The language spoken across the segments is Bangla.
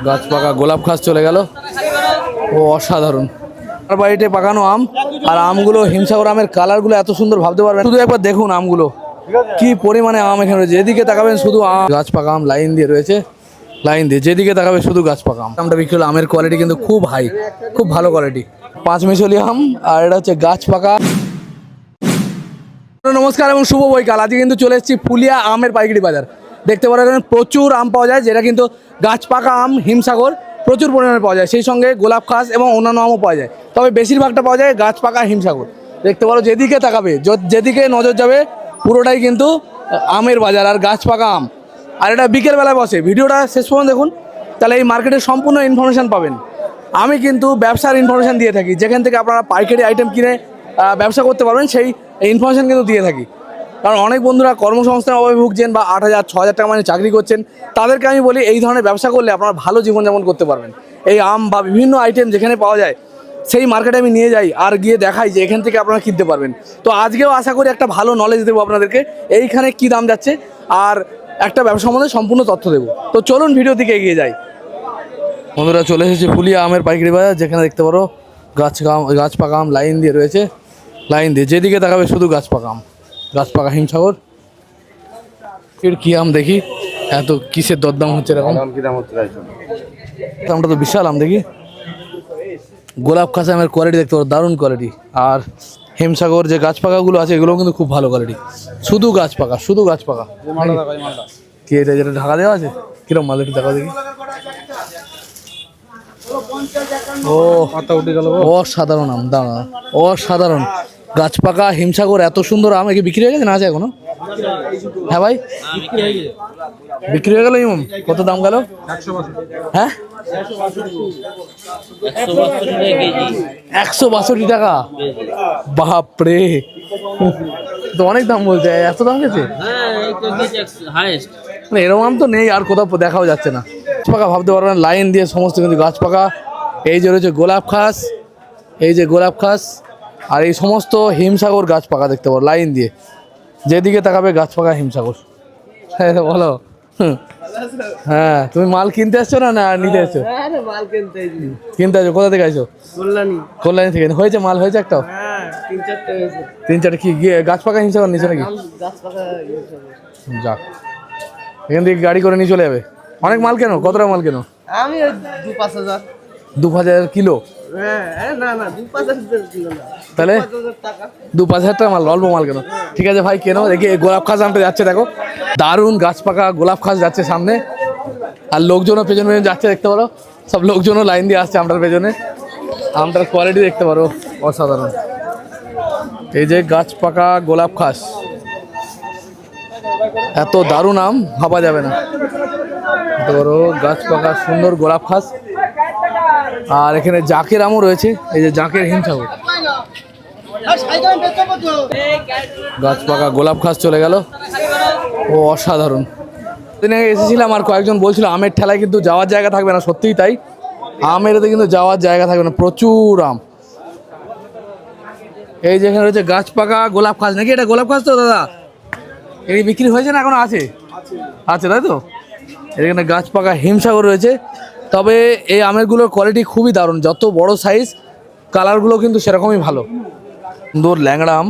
গাছ পাকা গোলাপ খাস চলে গেল। ও অসাধারণ। আর বাড়িতে পাকানো আম, আর আমগুলো হিমসাগর আমের কালারগুলো এত সুন্দর ভাবতে পারবেন। শুধু একবার দেখুন আমগুলো কি পরিমাণে আম এখানে রয়েছে। যেদিকে তাকাবেন শুধু আম, গাছ পাকা আম লাইন দিয়ে রয়েছে, লাইন দিয়ে যেদিকে তাকাবে শুধু গাছ পাকা আম। আমটা বিক্রি হলো, আমের কোয়ালিটি কিন্তু খুব হাই, খুব ভালো কোয়ালিটি। 5 মিশালি আম, আর এটা হচ্ছে গাছ পাকা। নমস্কার এবং শুভ বৈকাল। আজকে কিন্তু চলে এসেছি ফুলিয়া আমের পাইকারি বাজার। দেখতে পারেন প্রচুর আম পাওয়া যায়, যেটা কিন্তু গাছ পাকা আম হিমসাগর প্রচুর পরিমাণে পাওয়া যায়। সেই সঙ্গে গোলাপ খাস এবং অন্যান্য আমও পাওয়া যায়, তবে বেশিরভাগটা পাওয়া যায় গাছ পাকা হিমসাগর। দেখতে পারো যেদিকে তাকাবে, যেদিকে নজর যাবে পুরোটাই কিন্তু আমের বাজার আর গাছ পাকা আম। আর এটা বিকেলবেলায় বসে। ভিডিওটা শেষ পর্যন্ত দেখুন, তাহলে এই মার্কেটের সম্পূর্ণ ইনফরমেশান পাবেন। আমি কিন্তু ব্যবসার ইনফরমেশান দিয়ে থাকি, যেখান থেকে আপনারা পাইকারি আইটেম কিনে ব্যবসা করতে পারবেন, সেই ইনফরমেশান কিন্তু দিয়ে থাকি। কারণ অনেক বন্ধুরা কর্মসংস্থানের অভাবে ভুগছেন বা 8,000 6,000 টাকা মানে চাকরি করছেন, তাদেরকে আমি বলি এই ধরনের ব্যবসা করলে আপনারা ভালো জীবনযাপন করতে পারবেন। এই আম বা বিভিন্ন আইটেম যেখানে পাওয়া যায় সেই মার্কেটে আমি নিয়ে যাই আর গিয়ে দেখাই যে এখান থেকে আপনারা কিনতে পারবেন। তো আজকেও আশা করি একটা ভালো নলেজ দেবো আপনাদেরকে, এইখানে কী দাম যাচ্ছে আর একটা ব্যবসা সম্বন্ধে সম্পূর্ণ তথ্য দেবো। তো চলুন ভিডিও দিকে এগিয়ে যাই। বন্ধুরা চলে এসেছি ফুলিয়া আমের পাইকারি বাজার, যেখানে দেখতে পারো গাছ পাকা আম লাইন দিয়ে রয়েছে, লাইন দিয়ে যেদিকে তাকাবে শুধু গাছ পাকা আম, গাছ পাকা হিমসাগর। কি আম দেখি, এত কিসের দরদাম হচ্ছে এরকম? আমটা তো বিশাল আম দেখি। গোলাপ খাস আমের কোয়ালিটি দেখতে পারো, দারুণ কোয়ালিটি। আর হিমসাগর যে গাছ পাকাগুলো আছে এগুলোও কিন্তু খুব ভালো কোয়ালিটি। শুধু গাছ পাকা, শুধু গাছ পাকা। কি এটা, যেটা ঢাকা দেওয়া আছে? কিরকম মাল একটু দেখা দেখি। ও অসাধারণ আম, দাঁড়া অসাধারণ। গাছ পাকা হিমসাগর এত সুন্দর আম। একে বিক্রি হয়ে গেছে না আছে এখনো? হ্যাঁ ভাই বিক্রি হয়ে গেল। ইমাম কত দাম গেল? হ্যাঁ 162 টাকা। বাপরে, তো অনেক দাম বলছে। এত দাম গেছে? মানে এরকম আম তো নেই আর কোথাও দেখাও যাচ্ছে না। গাছ পাকা ভাবতে পারবেন, লাইন দিয়ে সমস্ত কিন্তু গাছ পাকা। এই যে রয়েছে গোলাপ খাস, এই যে গোলাপ খাস, আর এই সমস্ত হিমসাগর গাছ পাকা দেখতে পারো লাইন দিয়ে, যেদিকে তাকাবে গাছ পাকা হিমসাগর। হ্যাঁ বলো। হ্যাঁ তুমি মাল কিনতে আসছো না নিতে আসছো? কিনতে আসছো। কোথা থেকে আসছো? কল্যাণী থেকে। হয়েছে মাল হয়েছে একটাও? 3-4টা কি গাছ পাকা হিমসাগর নিচে নাকি? যাক, এখান থেকে গাড়ি করে নিয়ে চলে যাবে। অনেক মাল কেন? কতটা মাল কেন? আমি 2-5,000 কিলো। তাহলে 2-5,000 টাকা মাল, অল্প মাল কেন? ঠিক আছে ভাই কেন। দেখি গোলাপ খাস আমটা যাচ্ছে, দেখো দারুণ গাছ পাকা গোলাপ খাস যাচ্ছে সামনে। আর লোকজনও পেছনে পেছনে যাচ্ছে, দেখতে পারো সব লোকজনও লাইন দিয়ে আসছে আমটার পেছনে। আমটার কোয়ালিটি দেখতে পারো, অসাধারণ। এই যে গাছ পাকা গোলাপ খাস, এত দারুণ আম ভাবা যাবে না। দেখতে পারো গাছ পাকা সুন্দর গোলাপ খাস। আর এখানে জাকের আমও রয়েছে, এই যে জাকের হিমসাগর। গাছ পাকা গোলাপ খাস চলে গেল। ও অসাধারণ। দিনে এসেছিলাম আর কয়েকজন বলছিল আমের ঠেলায় কিন্তু যাওয়ার জায়গা থাকবে না, সত্যিই তাই। আমের এতে কিন্তু যাওয়ার জায়গা থাকবে না, প্রচুর আম। এই যেখানে রয়েছে গাছ পাকা গোলাপ খাস, নাকি এটা গোলাপ খাস তো দাদা? এই বিক্রি হয়েছে না এখনো? আছে আছে তাই তো। এখানে গাছ পাকা হিমসাগর রয়েছে। তবে এই আমেরগুলোর কোয়ালিটি খুবই দারুণ, যত বড় সাইজ কালারগুলো কিন্তু সেরকমই ভালো। সুন্দর ল্যাংড়া আম,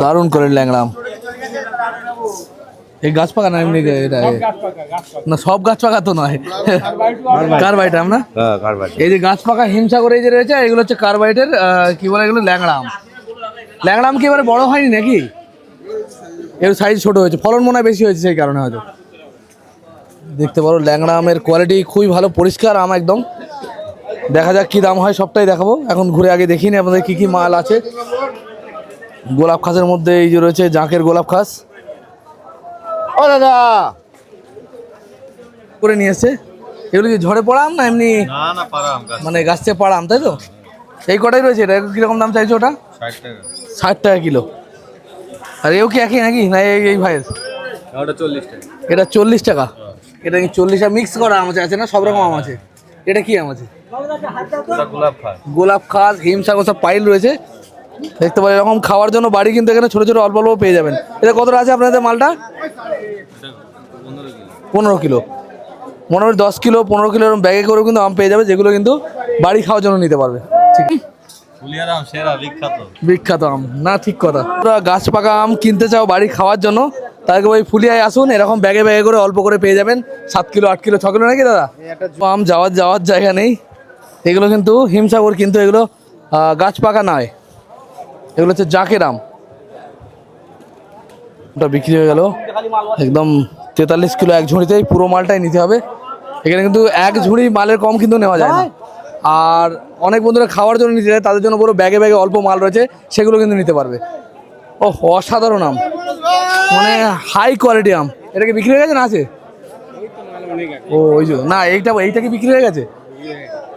দারুণ করে ল্যাংড়া আম। এই গাছ পাকা না এমনি এটা না? সব গাছ পাকা তো নয়, কার্বাইট আম না? এই যে গাছ পাকা হিমসাগর এই যে রয়েছে, এগুলো হচ্ছে কার্বাইটের কি বলে এগুলো, ল্যাংড়া আম। ল্যাংড়া আম কি এবারে বড় হয়নি নাকি? এর সাইজ ছোট হয়েছে, ফলন মনে হয় বেশি হয়েছে সেই কারণে হয়তো। দেখতে পারো ল্যাংড়া আমের কোয়ালিটি খুবই ভালো, পরিষ্কার আম একদম। দেখা যাক কি দাম হয়, সবটাই দেখাবো। এখন ঘুরে আগে দেখিনি আপনাদের কি কি মাল আছে। গোলাপ খাসের মধ্যে এই যে রয়েছে জাকের গোলাপ খাস। ও দাদা করে নিয়ে এসছে। এগুলো কি ঝড়ে পড়া আম না এমনি? মানে গাছ থেকে পাড়া আম, তাই তো? এই কটাই রয়েছে। এটা কিরকম দাম চাইছো? ওটা 60 টাকা কিলো। আর এও কি একই নাকি না? এই ভাইয়ের এটা 40 টাকা। এটা কি 40 টাকা মিক্স করা আম আছে না? সব রকম আম আছে। এটা কি আম আছে? গোলাপ খাস হিমসাগর সব পাইল রয়েছে। দেখতে পারেন এরকম খাওয়ার জন্য বাড়ি কিন্তু এখানে ছোটো ছোটো অল্প অল্প পেয়ে যাবেন। এটা কতটা আছে আপনাদের মালটা? 15 কিলো। মোটামুটি 10 কিলো 15 কিলো এরকম ব্যাগে করেও কিন্তু আম পেয়ে যাবে, যেগুলো কিন্তু বাড়ি খাওয়ার জন্য নিতে পারবে। ঠিক, ফুলিয়ার আম সেরা বিখ্যাত। বিখ্যাত আম না, ঠিক কথা। তোমরা গাছ পাকা আম কিনতে চাও বাড়ি খাওয়ার জন্য, তাহলে ওই ফুলিয়ায় আসুন, এরকম ব্যাগে ব্যাগে করে অল্প করে পেয়ে যাবেন। 7 কিলো 8 কিলো 6 কিলো নাকি দাদা? আম যাওয়ার জায়গা নেই। এগুলো কিন্তু হিমসাগর, কিন্তু এগুলো গাছ পাকা নয়, এগুলো হচ্ছে জাকের আম। ওটা বিক্রি হয়ে গেল একদম 43 কিলো এক ঝুড়িতেই, পুরো মালটাই নিতে হবে। এখানে কিন্তু এক ঝুড়ি মালের কম কিন্তু নেওয়া যায় না। আর অনেক বন্ধুরা খাওয়ার জন্য নিতে যায়, তাদের জন্য পুরো ব্যাগে ব্যাগে অল্প মাল রয়েছে, সেগুলো কিন্তু নিতে পারবে। ও অসাধারণ আম, মানে হাই কোয়ালিটি আম। এটা কি বিক্রি হয়ে গেছে না আছে? ও ওই যে না, এইটা কি বিক্রি হয়ে গেছে?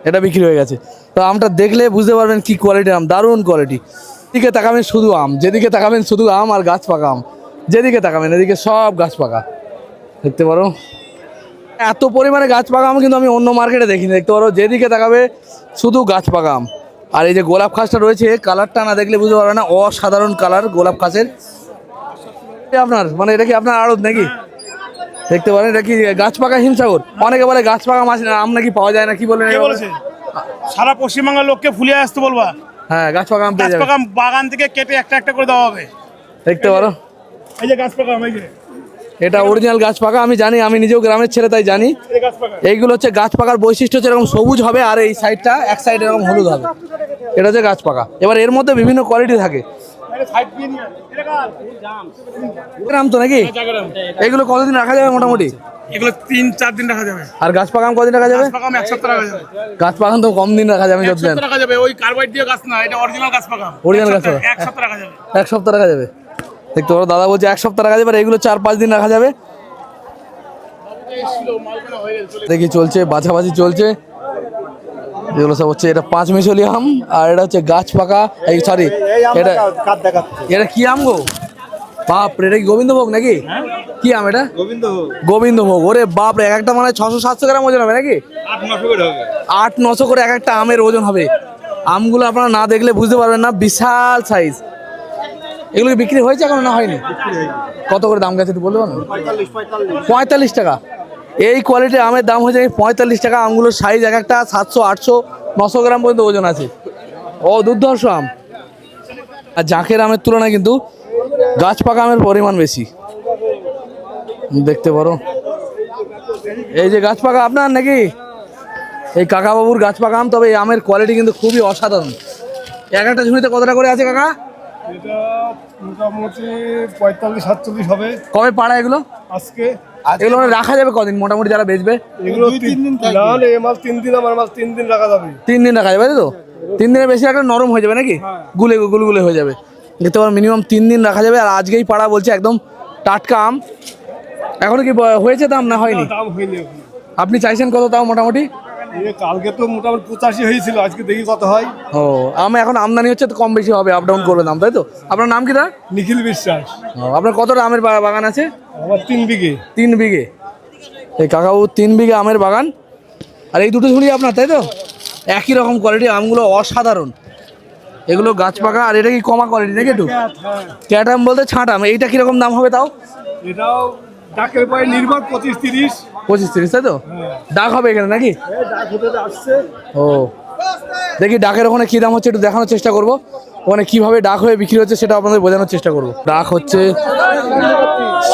এটা বিক্রি হয়ে গেছে। তো আমটা দেখলে বুঝতে পারবেন কি কোয়ালিটির আম, দারুণ কোয়ালিটি। যেদিকে তাকাবেন শুধু আম, যেদিকে তাকাবেন শুধু আম আর গাছ পাকা আম, যেদিকে তাকাবেন এদিকে সব গাছ পাকা। দেখতে পারো এত পরিমাণে গাছ পাকা আম কিন্তু আমি অন্য মার্কেটে দেখিনি। দেখতে পারো যেদিকে তাকাবে শুধু গাছ পাকা আম। আর এই যে গোলাপ খাসটা রয়েছে, কালারটা না দেখলে বুঝতে পারবে না, অসাধারণ কালার গোলাপ খাসের। আপনার মানে এটা কি আপনার আড়ত নাকি? দেখতে পারেন এটা কি গাছ পাকা হিমসাগর। অনেকে বলে গাছ পাকা মাছ আম নাকি পাওয়া যায় না, কি বলেন? সারা পশ্চিমবাংলার লোককে ফুলিয়ে আসতে বলবা। হ্যাঁ, গাছ পাকা আম পেয়ে গাছ যাবে। পাকা বাগান থেকে কেটে একটা একটা করে দেওয়া হবে। দেখতে পারো এই যে গাছ পাকা আম, এই যে এটা অরিজিনাল গাছ পাকা। আমি জানি, আমি নিজেও গ্রামের ছেলে, তাই জানি। এই গাছ পাকা। এইগুলো হচ্ছে গাছ পাকার বৈশিষ্ট্য হচ্ছে এরকম সবুজ হবে, আর এই সাইডটা এক সাইড এরকম হলুদ হবে। এটা হচ্ছে গাছ পাকা। এবার এর মধ্যে বিভিন্ন কোয়ালিটি থাকে। আরে সাইড দিয়ে নিয়ে এটা কার? গ্রাম তো নাকি? এইগুলো কতদিন রাখা যাবে মোটামুটি? এগুলো 3-4 দিন রাখা যাবে। আর গাছ পাকা আম কতদিন রাখা যাবে? গাছ পাকা আম 1 সপ্তাহ রাখা যাবে। গাছ পাকা আম তো কম দিন রাখা যাবে, 1 যতদিন সপ্তাহ রাখা যাবে। ওই কার্বাইড দিয়ে গাছ না, এটা অরিজিনাল গাছ পাকা আম। Original গাছ পাকা। 1 সপ্তাহ রাখা যাবে। 1 সপ্তাহ রাখা যাবে। দেখতে পারো দাদা বলছে 1 সপ্তাহ রাখা যাবে, আর এগুলো 4-5 দিন রাখা যাবে। দেখি চলছে, বাছাবাছি চলছে। এগুলো সব হচ্ছে, এটা 5 মিশালি আম, আর এটা হচ্ছে গাছ পাকা। এই সরি, এটা এটা কি আম গো? বাপ রে, এটা কি গোবিন্দভোগ নাকি? কি আম এটা? গোবিন্দভোগ। ওরে বাপ রে, এক একটা মানে 600-700 গ্রাম ওজন হবে নাকি? 8-900 করে হবে। 800-900 করে এক একটা আমের ওজন হবে। আমগুলো আপনারা না দেখলে বুঝতে পারবেন না, বিশাল সাইজ। এগুলো কি বিক্রি হয়েছে এখন না হয়নি? কত করে দাম গেছে একটু বলতে পারবেন? 45 টাকা। এই কোয়ালিটির আমের দাম হয়েছে 45 টাকা। আমগুলোর সাইজ এক একটা 700-800-900 গ্রাম পর্যন্ত ওজন আছে। ও দুর্ধর্ষ আম। আর জাঁকের আমের তুলনায় কিন্তু গাছ পাকা আমের পরিমাণ বেশি। দেখতে পারো এই যে গাছ পাকা আপনার নাকি? এই কাকাবাবুর গাছ পাকা আম। তবে এই আমের কোয়ালিটি কিন্তু খুবই অসাধারণ। এক একটা ঝুড়িতে কতটা করে আছে কাকা? এটা মোটামুটি 45-47 হবে। কবে পাড়া এগুলো? আজকে এগুলো রাখা যাবে কদিন মোটামুটি যারা বেচবে? এগুলো 3 দিন থাকে। না না, এই মাল 3 দিন, আমার মাল 3 দিন রাখা যাবে। 3 দিন রাখা যাবে, তাই তো? 3 দিনের বেশি রাখলে নরম হয়ে যাবে নাকি? গুলগুলে হয়ে যাবে। দেখতে পারো মিনিমাম 3 দিন রাখা যাবে। আর আজকেই পাড়া বলছে, একদম টাটকা আম। এখনো কি হয়েছে দাম না হয়নি? দাম হয়নি এখন। আপনি চাইছেন কত তাও মোটামুটি? কালকে তো মোটামুটি 85 হয়েছিল, আজকে দেখি কত হয়। ও আম এখন আমদানি হচ্ছে, তো কম বেশি হবে, আপ ডাউন করবে দাম, তাই তো? আপনার নাম কি দাদা? নিখিল বিশ্বাস। আপনার কতটা আমের বাগান আছে? আমার 3 বিঘে। 3 বিঘে। এই কাকাবাবু 3 বিঘে আমের বাগান। আর এই দুটো ঝুড়ি আপনার, তাই তো? একই রকম কোয়ালিটি আমগুলো, অসাধারণ। এগুলো গাছ পাকা। আর এটা কি কমা কোয়ালিটি নাকি একটু? ক্যাট আম বলতে ছাঁট আম। এইটা কিরকম দাম হবে তাও? এটাও ডাকের পরে নির্ভর 25-30। 25-30, তাই তো? ডাক হবে এখানে নাকি? ডাক হতে আসছে। ও দেখি ডাকের ওখানে কী দাম হচ্ছে একটু দেখানোর চেষ্টা করবো। ওখানে কীভাবে ডাক হয়ে বিক্রি হচ্ছে সেটা আপনাদের বোঝানোর চেষ্টা করবো। ডাক হচ্ছে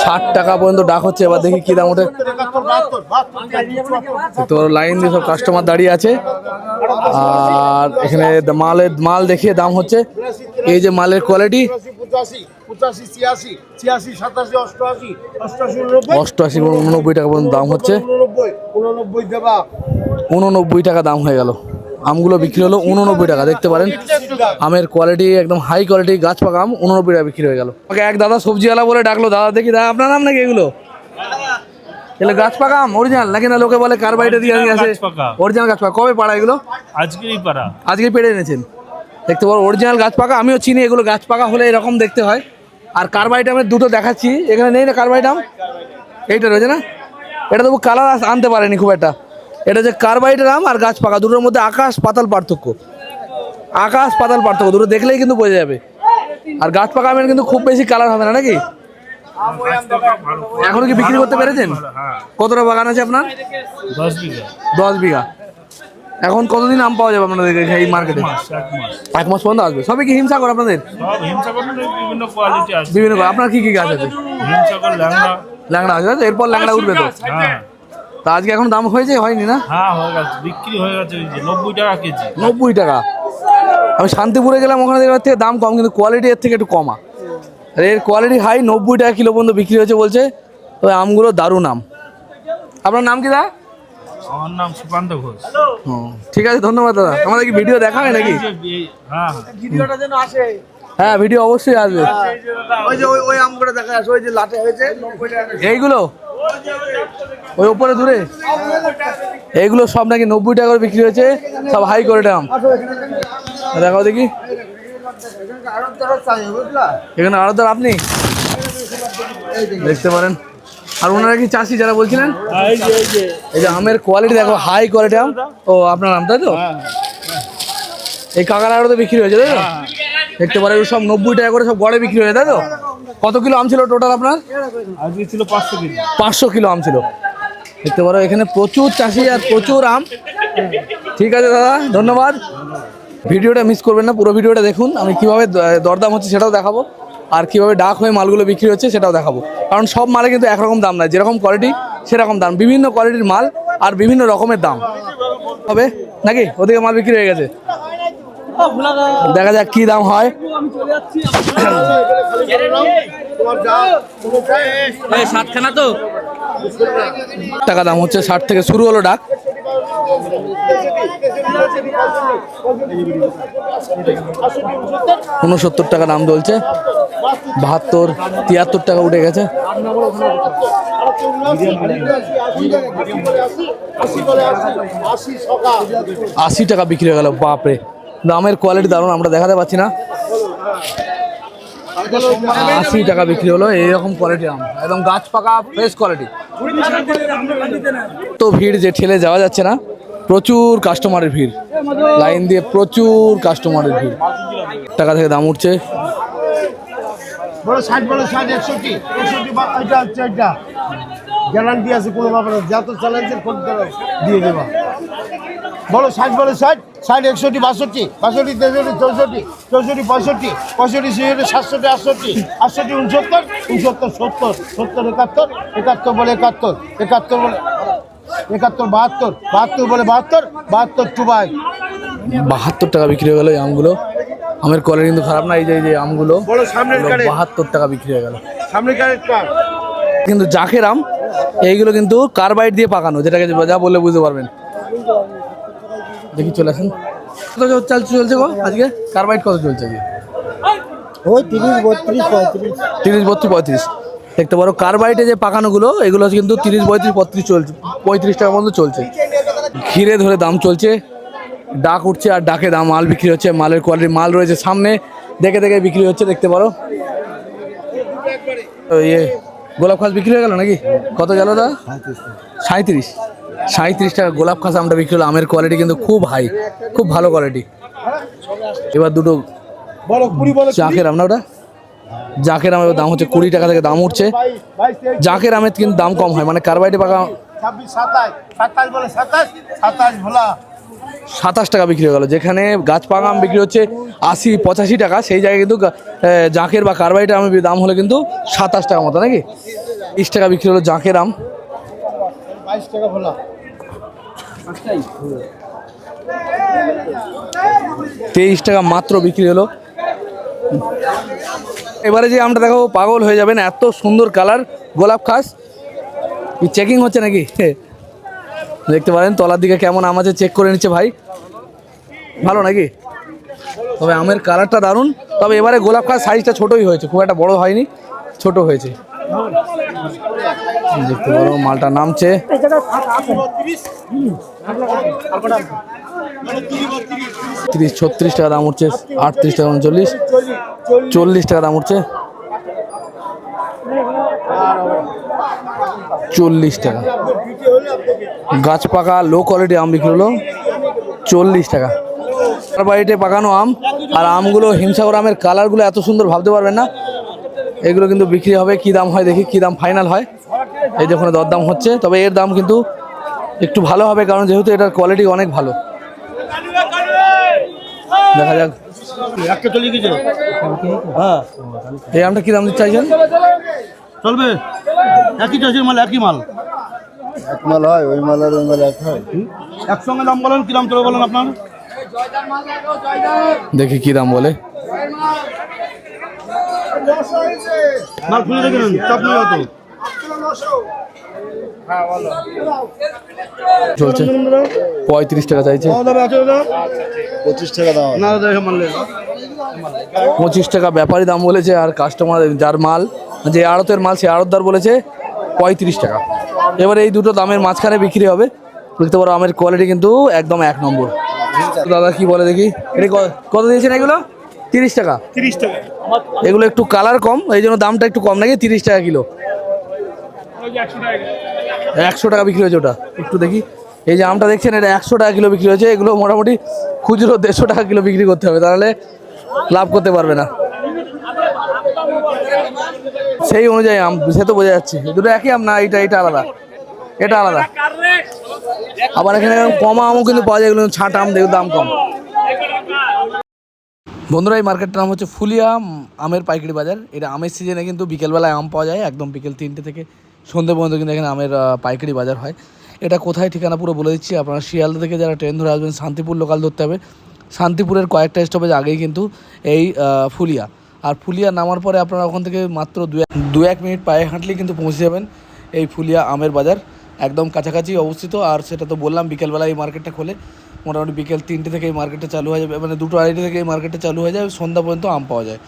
60 টাকা পর্যন্ত ডাক হচ্ছে। এবার দেখি কী দাম ওঠে। তো লাইন দিয়ে সব কাস্টমার দাঁড়িয়ে আছে। আর এখানে মাল দেখিয়ে দাম হচ্ছে। এই যে মালের কোয়ালিটি, 88-89 টাকা পর্যন্ত দাম হচ্ছে। 89 টাকা দাম হয়ে গেল। আমগুলো বিক্রি হলো 89 টাকা। দেখতে পারেন আমের কোয়ালিটি একদম হাই কোয়ালিটি, গাছ পাকা আম 89 টাকা বিক্রি হয়ে গেল। ওকে এক দাদা সবজিওয়ালা বলে ডাকলো। দাদা দেখি, দাদা আপনার নাম নাকি এগুলো? এগুলো গাছ পাকা আম অরিজিনাল নাকি? না লোকে বলে কার্বাইডে দিয়ে আছে? অরিজিনাল গাছ পাকা। কবে পাড়া এগুলো? আজকেই পেড়ে এনেছেন। দেখতে পারো অরিজিনাল গাছ পাকা। আমিও চিনি এগুলো গাছ পাকা হলে এরকম দেখতে হয়। আর কার্বাইড আমের দুটো দেখাচ্ছি, এখানে নেই না কার্বাইড আম? এইটা রয়েছে না? এটা তবু কালার আনতে পারেনি খুব একটা। এটা যে কার্বাইডের আম আর গাছ পাকা, দুটোর মধ্যে আকাশ পাতাল পার্থক্য। আকাশ পাতাল পার্থক্য, দুটো দেখলেই কিন্তু বোঝা যাবে। আর গাছ পাকা আমের কিন্তু খুব বেশি কালার হবে না নাকি? এখনো কি বিক্রি করতে পেরেছেন? কতটা বাগান আছে আপনার? 10 বিঘা। 10 বিঘা। এখন কতদিন আম পাওয়া যাবে আপনাদের এই মার্কেটে? 1 মাস পর্যন্ত আসবে। সবই কি হিমসাগর আপনাদের? সব হিমসাগরের বিভিন্ন কোয়ালিটি আছে। বিভিন্ন আপনার কি কি গাছ আছে? হিমসাগর, ল্যাংড়া। ল্যাংড়া আছে তো? এরপর ল্যাংড়া উঠবে তো? হ্যাঁ তা আজকে এখন দাম হয়েছে হয়নি না? হ্যাঁ হয়ে গেছে, বিক্রি হয়ে গেছে। ওই যে 90 টাকা কেজি। 90 টাকা। আমি শান্তিপুরে গেলাম, ওখানে দেখলাম থেকে দাম কম, কিন্তু কোয়ালিটি এর থেকে একটু কমা। আর এর কোয়ালিটি হাই, 90 টাকা কিলো পর্যন্ত বিক্রি হয়েছে বলছে। তবে আমগুলো দারুণ আম। আপনার নাম কি দা? আমার নাম সুকান্ত ঘোষ। ঠিক আছে, ধন্যবাদ দাদা। আমাদের কি ভিডিও দেখা হয় নাকি? হ্যাঁ ভিডিওটা যেন আসে। হ্যাঁ, ভিডিও অবশ্যই আসবে। ওই যে ওই আমগুলো দেখা আসে, ওই যে লাটে হয়েছে 90 টাকা। এইগুলো ওই উপরে দূরে এইগুলো সব নাকি 90 টাকা করে বিক্রি হয়েছে, সব হাই কোয়ালিটি আম। দেখাও দেখি। এখানে আড়তদার আপনি দেখতে পারেন। আর ওনারা কি চাষি যারা বলছিলেন? এই যে আমের কোয়ালিটি দেখো, হাই কোয়ালিটি আম। ও আপনার আম তাই তো? এই কাকার আড়তে বিক্রি হয়েছে তাই তো? দেখতে পারেন সব 90 টাকা করে সব গড়ে বিক্রি হয়েছে তাই তো? কত কিলো আম ছিল টোটাল আপনার? আজকে ছিল 500 কেজি। 500 কিলো আম ছিল। দেখতে পারো এখানে প্রচুর চাষি আর প্রচুর আম। ঠিক আছে দাদা, ধন্যবাদ। ভিডিওটা মিস করবেন না, পুরো ভিডিওটা দেখুন। আমি কিভাবে দরদাম হচ্ছে সেটাও দেখাবো, আর কিভাবে ডাক হয়ে মালগুলো বিক্রি হচ্ছে সেটাও দেখাবো। কারণ সব মালে কিন্তু একরকম দাম নয়, যেরকম কোয়ালিটি সেরকম দাম। বিভিন্ন কোয়ালিটির মাল আর বিভিন্ন রকমের দাম হবে নাকি? ওদিকে মাল বিক্রি হয়ে গেছে, দেখা যাক কি দাম হয়। সাতখানা তো টাকা দাম হচ্ছে, 60 থেকে শুরু হলো ডাক। 69 টাকা দাম চলছে, 72, 73 টাকা উঠে গেছে। 80 টাকা বিক্রি হয়ে গেল। বাপরে, দামের কোয়ালিটি দারুণ, আমরা দেখাতে পাচ্ছি না। 80 টাকা বিক্রি হলো। এইরকম কোয়ালিটি আম, একদম গাছ পাকা ফ্রেশ কোয়ালিটি। তো ভিড় যে ঠেলে যাওয়া যাচ্ছে না, প্রচুর কাস্টমারের ভিড়, লাইন দিয়ে প্রচুর কাস্টমারের ভিড়। টাকা থেকে দাম উঠছে। বলো 60, বলো 60, 61, 61, এটা হচ্ছে এটা গ্যারান্টি আছে, কোনো ব্যাপার না। যত চ্যালেঞ্জের ফোন দিয়ে দেবা। বলো 60, বলো 60, 60, 61, 62, 62, 63, 64, 64, 65, 65, 66, 67, 68, 69, 69, 70, 70, 71, 71 বলে 71, 71 বলে 71, 72, 72 বলে 72, 72 টু বাই। 72 টাকা বিক্রি হয়ে গেল এই আমগুলো। আমের কোয়ালিটি কিন্তু খারাপ না। এই যে আমগুলো বলো সামনের গাড়ি, 72 টাকা বিক্রি হয়ে গেল। সামনের গাড়ির কার। কিন্তু জাখের আম এইগুলো কিন্তু কার্বাইড দিয়ে পাকানো, যেটাকে যা বললে বুঝতে পারবেন। দেখি চলে আসেন। কত চলছে গো আজকে কার্বাইড? কত চলছে আজকে? ওই 30, 32, 35। 30, 32, 35। দেখতে পারো কার্বাইডে যে পাকানোগুলো, এগুলো কিন্তু 30, 32, 35 চলছে, 35 টাকা পর্যন্ত চলছে। ঘিরে ধরে দাম চলছে, ডাক উঠছে আর ডাকে দাম মাল বিক্রি হচ্ছে। মালের কোয়ালিটি মাল রয়েছে সামনে, দেখে দেখে বিক্রি হচ্ছে। দেখতে পারো ইয়ে গোলাপ খাস বিক্রি হয়ে গেল নাকি? কত গেল দা? 37 টাকা গোলাপ খাস আমটা বিক্রি হলো। আমের কোয়ালিটি কিন্তু খুব হাই, খুব ভালো কোয়ালিটি। এবার দুটো বলো 20, বলো জাকের আম না, ওটা জাকের আমের দাম হচ্ছে 20 টাকা থেকে দাম উঠছে। 22, জাকের আমের কিন্তু দাম কম হয়, মানে কার্বাইডে পাকা 26, 27, 27 বলে 27, 27 ভোলা। 27 টাকা বিক্রি হয়ে গেল। যেখানে গাছ পাকা আম বিক্রি হচ্ছে 80, 85 টাকা, সেই জায়গায় কিন্তু জাকের বা কার্বাইড আমের দাম হলো কিন্তু 27 টাকা মতো নাকি? 20 টাকা বিক্রি হলো জাকের আম। 22 টাকা ভোলা। 23 টাকা মাত্র বিক্রি হলো। এবারে যে আমটা দেখাবো পাগল হয়ে যাবেন, এত সুন্দর কালার গোলাপ খাস। কি চেকিং হচ্ছে নাকি? দেখতে পারেন তলার দিকে কেমন আম আছে, চেক করে নিচ্ছে ভাই। ভালো নাকি? তবে আমের কালারটা দারুণ। তবে এবারে গোলাপ খাস সাইজটা ছোটই হয়েছে, খুব একটা বড় হয়নি, ছোট হয়েছে। দেখতে পারো মালটা নামছে। 30, 36 টাকা দাম উঠছে, 38 টাকা, 39, 40 টাকা দাম উঠছে, 40 টাকা। গাছ পাকা লো কোয়ালিটি আম বিক্রি হলো 40 টাকা। বাড়িতে পাকানো আম, আর আমগুলো হিমসাগর আমের কালারগুলো এত সুন্দর ভাবতে পারবেন না। এগুলো কিন্তু বিক্রি হবে, কী দাম হয় দেখি, কী দাম ফাইনাল হয়। এই যে ওখানে দরদাম হচ্ছে, তবে এর দাম কিন্তু একটু ভালো হবে, কারণ যেহেতু এটার কোয়ালিটি অনেক ভালো। দেখা যাক একটা চলে গেছে। হ্যাঁ এই আমটা কী দাম দিতে চাইছেন? চলবে, একই চাষের মাল, একই মাল, এক মাল হয়, ওই মাল আর ওই মাল এক হয়। একসঙ্গে দাম বলেন, কি দাম চলে বলেন আপনার। দেখি কী দাম বলে। মাল খুলে রেখে চাপ নেই হতো। চলছে 35 টাকা চাইছে। 25 টাকা দাম। না দাদা মানলে 25 টাকা ব্যাপারী দাম বলেছে, আর কাস্টমার যার মাল, যে আড়তের মাল, সে আড়তদার বলেছে 35 টাকা। এবার এই দুটো দামের মাঝখানে বিক্রি হবে। দেখতে পারো আমের কোয়ালিটি কিন্তু একদম 1 নম্বর। দাদা কি বলে দেখি, এটা কত দিয়েছেন এগুলো? 30 টাকা। 30 টাকা। এগুলো একটু কালার কম, এই জন্য দামটা একটু কম নাকি? 30 টাকা কিলো। 100 টাকা বিক্রি হয়েছে ওটা, একটু দেখি। এই যে আমটা দেখছেন, এটা 100 টাকা কিলো বিক্রি হয়েছে। এগুলো মোটামুটি খুচরো 150 টাকা কিলো বিক্রি করতে হবে, তাহলে লাভ করতে পারবে না। সেই অনুযায়ী আম, সে তো বোঝা যাচ্ছে। দুটো একই আম না, এটা আলাদা, এটা আলাদা। আবার এখানে কমা আমও কিন্তু পাওয়া যায়, এগুলো ছাঁটা আম, দেখুন দাম কম। বন্ধুরা, এই মার্কেটটার নাম হচ্ছে ফুলিয়া আমের পাইকারি বাজার। এটা আমের সিজনে কিন্তু বিকেলবেলায় আম পাওয়া যায়, একদম বিকেল 3টে থেকে সন্ধ্যে পর্যন্ত কিন্তু এখানে আমের পাইকারি বাজার হয়। এটা কোথায় ঠিকানা পুরো বলে দিচ্ছি। আপনারা শিয়ালদা থেকে যারা ট্রেন ধরে আসবেন, শান্তিপুর লোকাল ধরতে হবে। শান্তিপুরের কয়েকটা স্টপেজ আগেই কিন্তু এই ফুলিয়া। আর ফুলিয়া নামার পরে আপনারা ওখান থেকে মাত্র 2-1 মিনিট পায়ে হাঁটলেই কিন্তু পৌঁছে যাবেন এই ফুলিয়া আমের বাজার, একদম কাছাকাছি অবস্থিত। আর সেটা তো বললাম, বিকেলবেলা এই মার্কেটটা খোলে। মোটামুটি বিকেল 3টে থেকে এই মার্কেটটা চালু হয়ে যাবে, মানে 2-2:30 থেকে এই মার্কেটটা চালু হয়ে যায়, সন্ধ্যা পর্যন্ত আম পাওয়া যায়।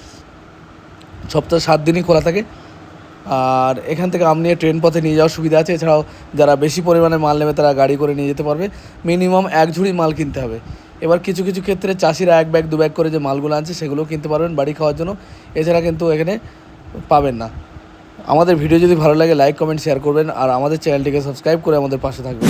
সপ্তাহে 7 দিনই খোলা থাকে। আর এখান থেকে আম নিয়ে ট্রেন পথে নিয়ে যাওয়ার সুবিধা আছে। এছাড়াও যারা বেশি পরিমাণে মাল নেবে তারা গাড়ি করে নিয়ে যেতে পারবে। মিনিমাম 1 ঝুড়ি মাল কিনতে হবে। এবার কিছু কিছু ক্ষেত্রে চাষিরা 1 ব্যাগ 2 ব্যাগ করে যে মালগুলো আনছে সেগুলোও কিনতে পারবেন বাড়ি খাওয়ার জন্য। এছাড়া কিন্তু এখানে পাবেন না। আমাদের ভিডিও যদি ভালো লাগে লাইক কমেন্ট শেয়ার করবেন, আর আমাদের চ্যানেলটিকে সাবস্ক্রাইব করে আমাদের পাশে থাকবেন।